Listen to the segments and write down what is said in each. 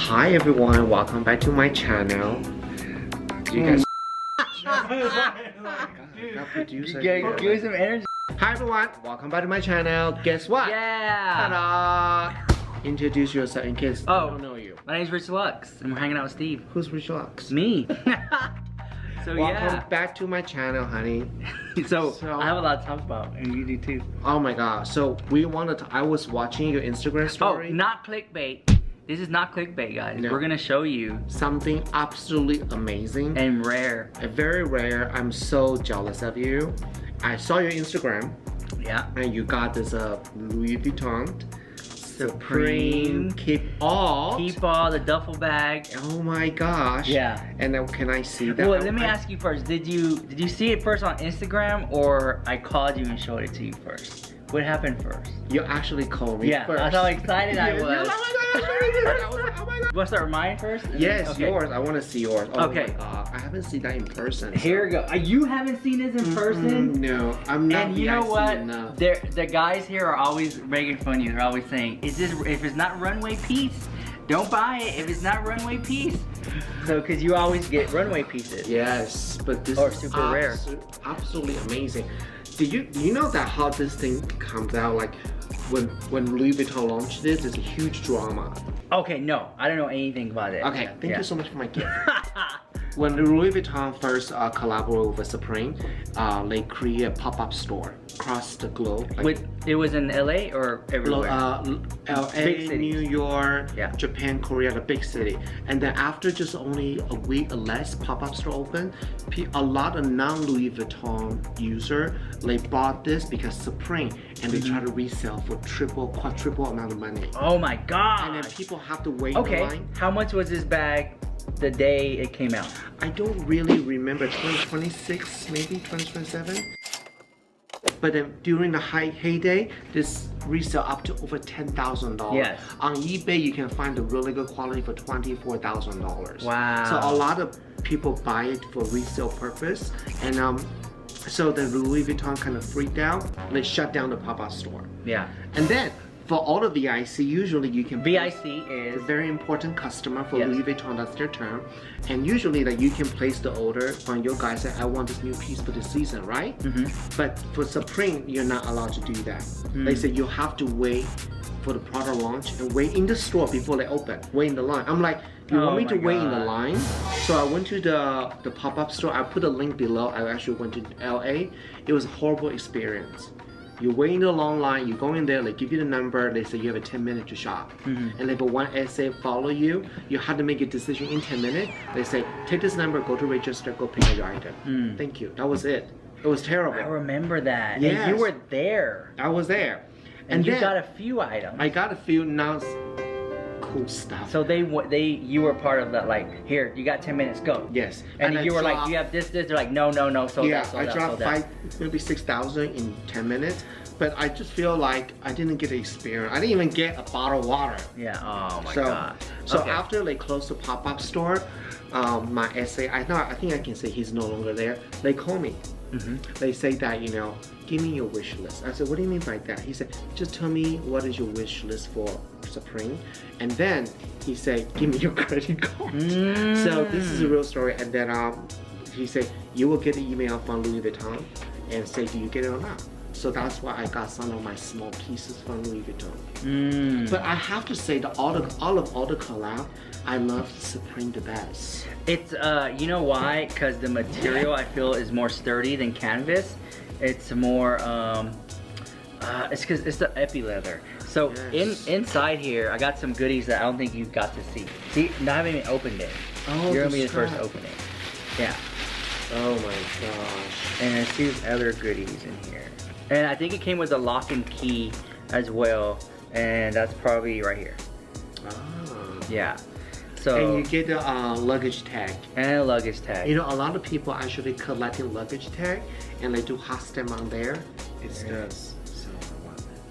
Hi everyone, welcome back to my channel. You guys Give some energy. Hi everyone, welcome back to my channel. Guess what? Yeah. Ta-da! Introduce yourself in case I don't know you. My name's Richlux, and we're hanging out with Steve. Who's Richlux? Me. So welcome back to my channel, honey. So I have a lot to talk about, and you do too. Oh my god. So we wanted to, I was watching your Instagram story. Oh, not clickbait. This is not clickbait, guys. No. We're gonna show you something absolutely amazing and rare. Very rare. I'm so jealous of you. I saw your Instagram. Yeah. And you got this Louis Vuitton Supreme Keep All the duffel bag. Oh my gosh. Yeah. And then can I see that? Well, let me ask you first. Did you see it first on Instagram, or I called you and showed it to you first? What happened first? You actually called me first. That's how excited I was. Oh my god. You want to start with mine first? Yes, okay. Yours. I want to see yours. Oh okay. My god. I haven't seen that in person. Here we go. You haven't seen this in person? No, I'm not. And you know what? Enough. The guys here are always making fun of you. They're always saying, if it's not runway piece, don't buy it. If it's not runway piece. So, because you always get runway pieces. Yes, but this is super rare. Absolutely amazing. Do you know that how this thing comes out? Like when Louis Vuitton launched this, there's a huge drama. Okay, no, I don't know anything about it. Okay, thank you so much for my gift. When Louis Vuitton first collaborated with Supreme, they created a pop-up store across the globe. Like, it was in LA or everywhere? LA, New York, Japan, Korea, the big city. And then after just only a week or less pop-up store open, a lot of non-Louis Vuitton user, they bought this because Supreme, and they try to resell for quadruple amount of money. Oh my god! And then people have to wait in line. How much was this bag the day it came out? I don't really remember, 2026, maybe 2027. But then during the heyday, this resell up to over $10,000. Yes. On eBay, you can find the really good quality for $24,000. Wow. So a lot of people buy it for resale purpose, and so the Louis Vuitton kind of freaked out. They shut down the pop-up store. Yeah. And then for all the VIC, usually you can VIC is a very important customer for Louis Vuitton, that's their term. And usually that you can place the order on your guy, say, I want this new piece for the season, right? But for Supreme, you're not allowed to do that. They say you have to wait for the product launch and wait in the store before they open. Wait in the line. I'm like, you want me to wait in the line? So I went to the pop-up store. I put a link below. I actually went to LA. It was a horrible experience. You wait in the long line, you go in there, they give you the number, they say you have a 10 minutes to shop. And if one essay follow you, you have to make a decision in 10 minutes. They say, take this number, go to register, go pick up your item. Thank you. That was it. It was terrible. I remember that. Yes. And you were there. I was there. And you got a few items. I got a few cool stuff. So you were part of that, like, here, you got 10 minutes, go. Yes. And you were like, do you have this? They're like, no, sold that, I dropped maybe 6,000 in 10 minutes. But I just feel like I didn't get the experience. I didn't even get a bottle of water. Yeah, oh my god. So after they closed the pop-up store, my essay, I think I can say he's no longer there. They call me. They say that, give me your wish list. I said, what do you mean by that? He said, just tell me what is your wish list for Supreme. And then he said, give me your credit card. So this is a real story. And then he said, you will get an email from Louis Vuitton and say, do you get it or not? So that's why I got some of my small pieces from Louis Vuitton. But I have to say that all the collab, I love Supreme the best. It's you know why? Because the material I feel is more sturdy than canvas. It's more it's because it's the epi leather. So inside here, I got some goodies that I don't think you got to see. See, I haven't even opened it. Oh, you're gonna be the first to open it. Yeah. Oh my gosh. And I see other goodies in here. And I think it came with a lock and key as well. And that's probably right here. Oh. Yeah. So, and you get the luggage tag. And a luggage tag. You know, a lot of people actually collecting luggage tag and they do hot stamp on there. It's just so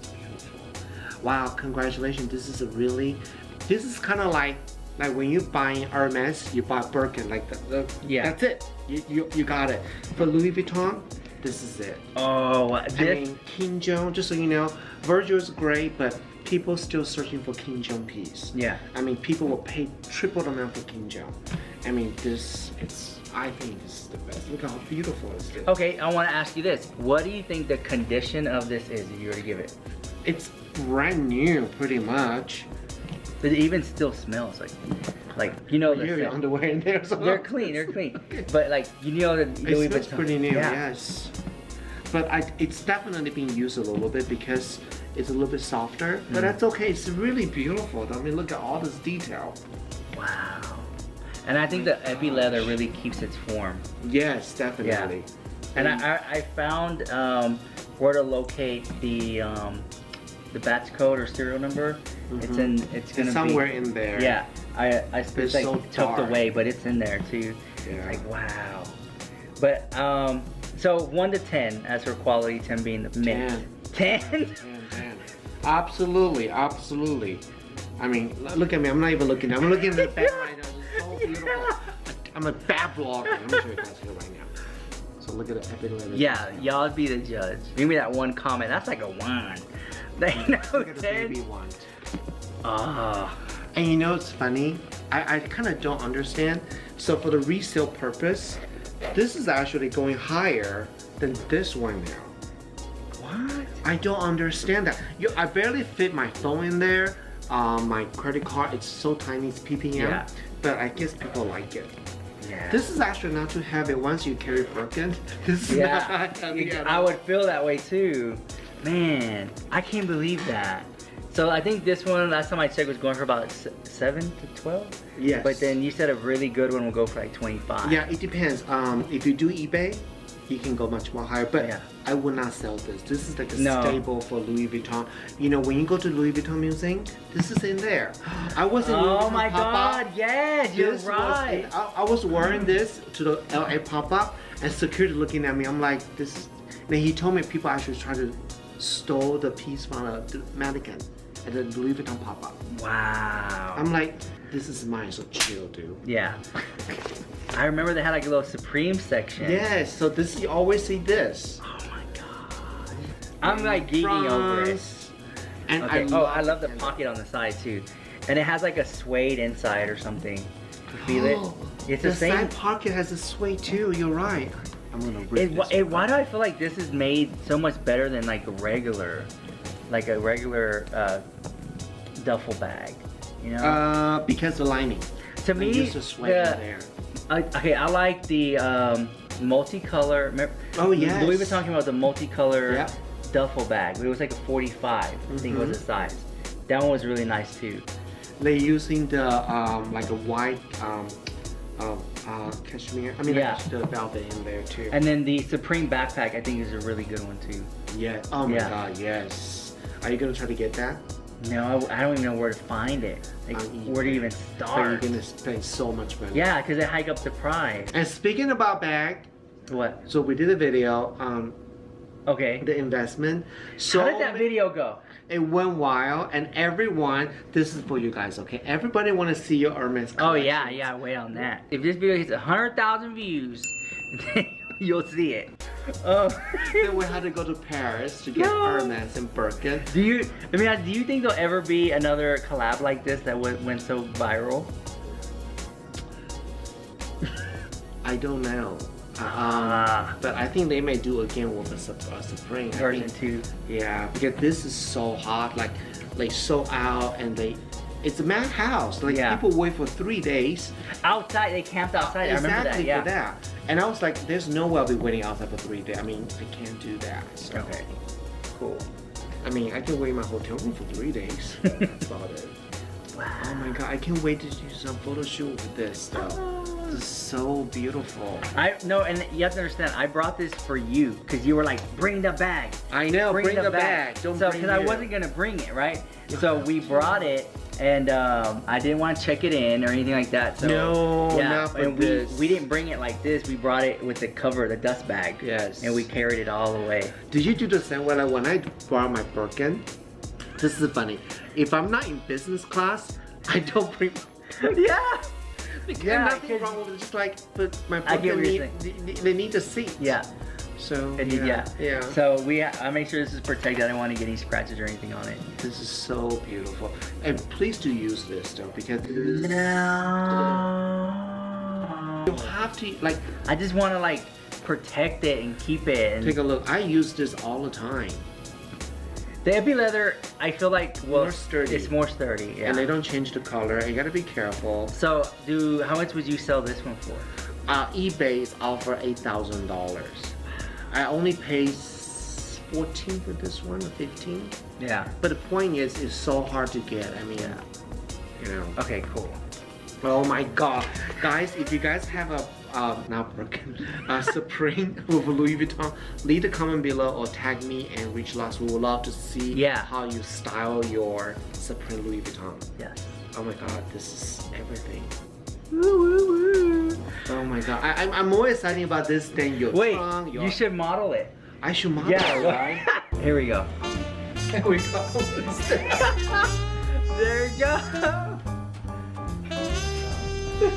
beautiful. Wow, congratulations. This is kind of like when you buy Hermes, you buy Birkin, like that's it. You got it. For Louis Vuitton, this is it. Oh, I mean, King Jones, just so you know, Virgil is great, but people still searching for King Jong piece. Yeah. I mean, people will pay triple the amount for King Jong. I mean, I think this is the best. Look how beautiful it is. Okay, I want to ask you this. What do you think the condition of this is if you were to give it? It's brand new, pretty much. But it even still smells like you know the You have your underwear in there. So they're clean, But like you know the Louis It's Vuitton. pretty new, Yeah. yes. But it's definitely being used a little bit because it's a little bit softer. But that's okay. It's really beautiful. I mean, look at all this detail. Wow. And I think the epi leather really keeps its form. Yes, definitely. And I found where to locate the batch code or serial number. It's gonna somewhere be in there. Yeah, it's like so tucked dark. away, but it's in there too. Yeah. Like wow. But so 1 to 10 as for quality, 10 being the mint. 10. 10. Absolutely, absolutely. I mean, look at me. I'm not even looking. I'm looking at the back right now. It's so beautiful. I'm a bad vlogger. Let me show you guys here right now. So look at the epic leather. Yeah, y'all be the judge. Give me that one comment. That's like a 1. They know Look at the 10. baby one. Ah. And you know, it's funny. I kind of don't understand. So for the resale purpose, this is actually going higher than this one now. What? I don't understand that. I barely fit my phone in there. My credit card, it's so tiny, it's ppm. Yeah. But I guess people like it. Yeah. This is actually not too heavy once you carry Birkin. This is Yeah. not heavy at I all. would feel that way too. Man, I can't believe that. So I think this one, last time I checked, was going for about 7 to 12. Yes. But then you said a really good one will go for like 25. Yeah, it depends. If you do eBay, you can go much more higher. But Yeah. I would not sell this. This is like a No. staple for Louis Vuitton. You know, when you go to Louis Vuitton Museum, this is in there. I was in Louis Oh Vuitton my pop-up. God, yes, you're This was right. I was wearing this to the LA pop-up, and security looking at me. I'm like, this is. Then he told me people actually try to stole the piece from the mannequin at the Louis Vuitton pop-up. Wow. I'm like, this is mine, so chill, dude. Yeah. I remember they had like a little Supreme section. Yes, so this you always see this. Oh my God. I'm like geeking over it. And Okay. I love the pocket on the side too. And it has like a suede inside or something. You feel it? It's the same. side pocket has a sway too. You're right. I'm gonna rip this. Why do I feel like this is made so much better than like a regular duffel bag? You know? Because the lining. To me, Just a sway in there. okay, I like the multicolor. Remember, Oh yes. Louis Vuitton came out with the multicolor Yep. duffel bag. It was like a 45. I think was the size. That one was really nice too. They're using the like a white cashmere. I mean, Yeah. like the velvet in there too. And then the Supreme backpack, I think, is a really good one too. Yeah. Oh my Yeah. God. Yes. Are you gonna try to get that? No, I don't even know where to find it. Like, where to even So you're start? gonna spend so much money. Yeah, because they hike up the price. And speaking about bag, What? so we did a video on Okay. the investment. So How did that video go? It went wild, and everyone, this is for you guys, okay? Everybody want to see your Hermes Oh yeah, collection. yeah, wait on that. If this video hits 100,000 views, then you'll see it. Oh. Then we had to go to Paris to get No. Hermes and Birkin. Do you think there'll ever be another collab like this that went so viral? I don't know. But I think they may do again with a Supreme. I Version think- 2. Yeah, because this is so hot, like so out, and it's a mad house. Like Yeah. people wait for 3 days. Outside, they camped outside. I remember that. Exactly Yeah. for that. And I was like, there's no way I'll be waiting outside for 3 days. I mean, I can't do that. So. Okay. Cool. I mean, I can wait in my hotel room for 3 days. That's about it. Wow. Oh my God, I can't wait to do some photo shoot with this though. This is so beautiful. No, and you have to understand, I brought this for you because you were like, bring the bag. I know, bring the bag. Don't so, bring because I you. wasn't gonna bring it, right? So we brought it, and I didn't want to check it in or anything like that. So No, yeah, not for and this. we didn't bring it like this. We brought it with the cover, the dust bag. Yes. And we carried it all the way. Did you do the same way like when I brought my Birkin? This is funny. If I'm not in business class, I don't bring. Yeah. Because Yeah, nothing 'cause- wrong with it. Just like, but my I get Birkin what you're they need a seat. Yeah. So yeah. So I make sure this is protected. I don't want to get any scratches or anything on it. This is so beautiful. And please do use this though, because you have to like. I just want to like protect it and keep it. And take a look. I use this all the time. The epi leather, I feel like more sturdy. It's more sturdy, yeah. And they don't change the color. You gotta be careful. So, how much would you sell this one for? eBay's offer $8,000. I only paid 14 for this one, or 15. Yeah. But the point is, it's so hard to get. I mean, you know. Okay, cool. Oh my God, guys! If you guys have a not broken Supreme with Louis Vuitton, leave a comment below or tag me and Richlux. We would love to see how you style your Supreme Louis Vuitton. Yes. Oh my God, this is everything. Oh my God, I'm more excited about this than your tongue. You should model it. I should model it, right? Here we go. There we go. There you go.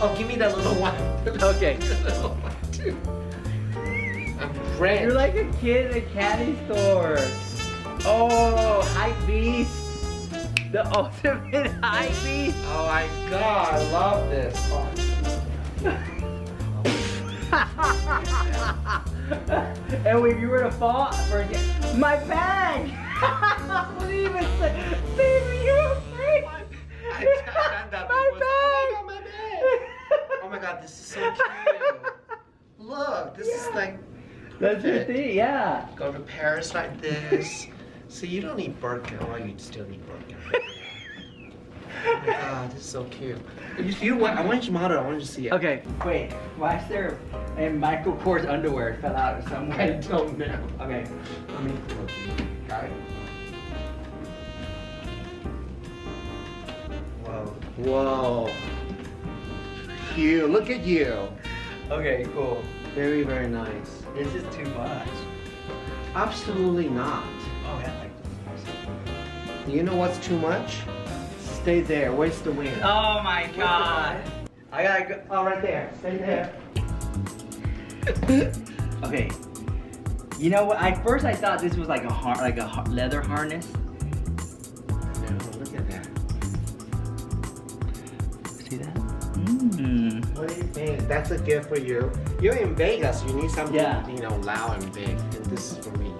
Oh, give me that little one. Okay. I'm French. You're like a kid in a candy store. Oh, hype beast. The ultimate hype beast. Oh my God, I love this. And if you were to fall, forget my bag. What do you even say? Baby, you're afraid. My bag. Oh my God, this is so cute. Look, this is like. That's your thing, yeah. Go to Paris like this. See, you don't need Birkin. Oh, you still need Birkin. Oh my God, this is so cute. If you want, I want you to model. I want you to see it. Okay, wait. Why is there Michael Kors underwear fell out or somewhere? I don't know. Okay. Let me look. Got it. Whoa. Whoa. You, look at you. Okay, cool. Very, very nice. This is too much. Absolutely not. Oh, yeah. You know what's too much? Stay there. Where's the wind? Oh my God. I gotta go. Oh, right there. Stay there. Okay. You know what? At first I thought this was like a leather harness. No, look at that. See that? Mm. What do you think? That's a gift for you. You're in Vegas. You need something, you know, loud and big. And this is for me.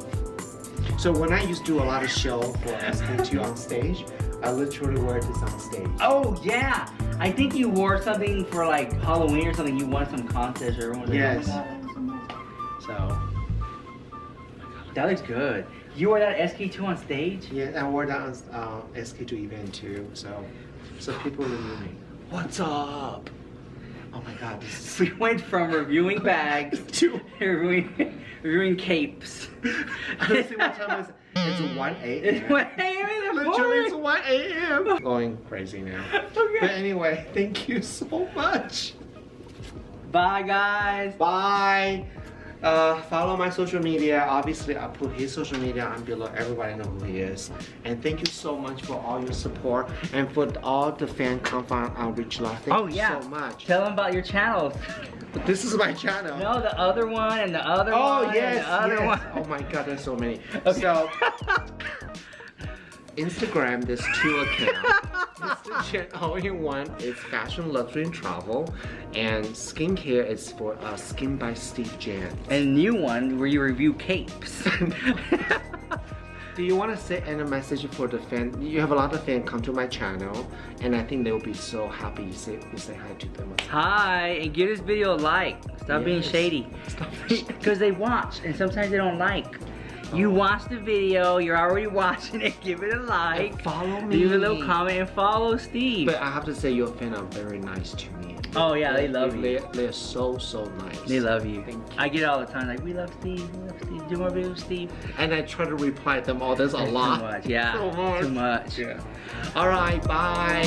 So when I used to do a lot of show for SK2 on stage, I literally wear this on stage. Oh yeah, I think you wore something for like Halloween or something. You won some contest or everyone was yes. Like, so that looks good. You wore that SK2 on stage? Yeah, I wore that on SK2 event too. So people were me. What's up? Oh my God, this is... We went from reviewing bags to reviewing capes. Honestly, what time is it? It's 1 a.m. It's 1 a.m. in the Literally, morning. it's 1 a.m. Going crazy now. Okay. But anyway, thank you so much. Bye, guys. Bye. Follow my social media. Obviously, I'll put his social media on below. Everybody know who he is. And thank you so much for all your support and for all the fan content on Richlux. Thank you so much. Tell them about your channels. This is my channel. No, the other one and the other one. Yes, and the other one. Oh my God, there's so many. Okay. So, Instagram, there's 2 accounts. Mr. All-in-One is fashion, luxury, and travel. And skincare is for Skin by Steve Jan. And a new one where you review capes. Do you want to say any message for the fan? You have a lot of fans come to my channel, and I think they will be so happy you say hi to them. Hi, and give this video a like. Stop being shady. Because they watch, and sometimes they don't like. You watch the video, you're already watching it, give it a like. And follow me. Leave a little comment and follow Steve. But I have to say your fans are very nice to me. Oh yeah, they love you. They're so nice. They love you. Thank you. I get it all the time, like, we love Steve, do more videos, Steve. And I try to reply to them all, there's a lot. Too much, yeah. So much. Too much. Yeah. Alright, bye.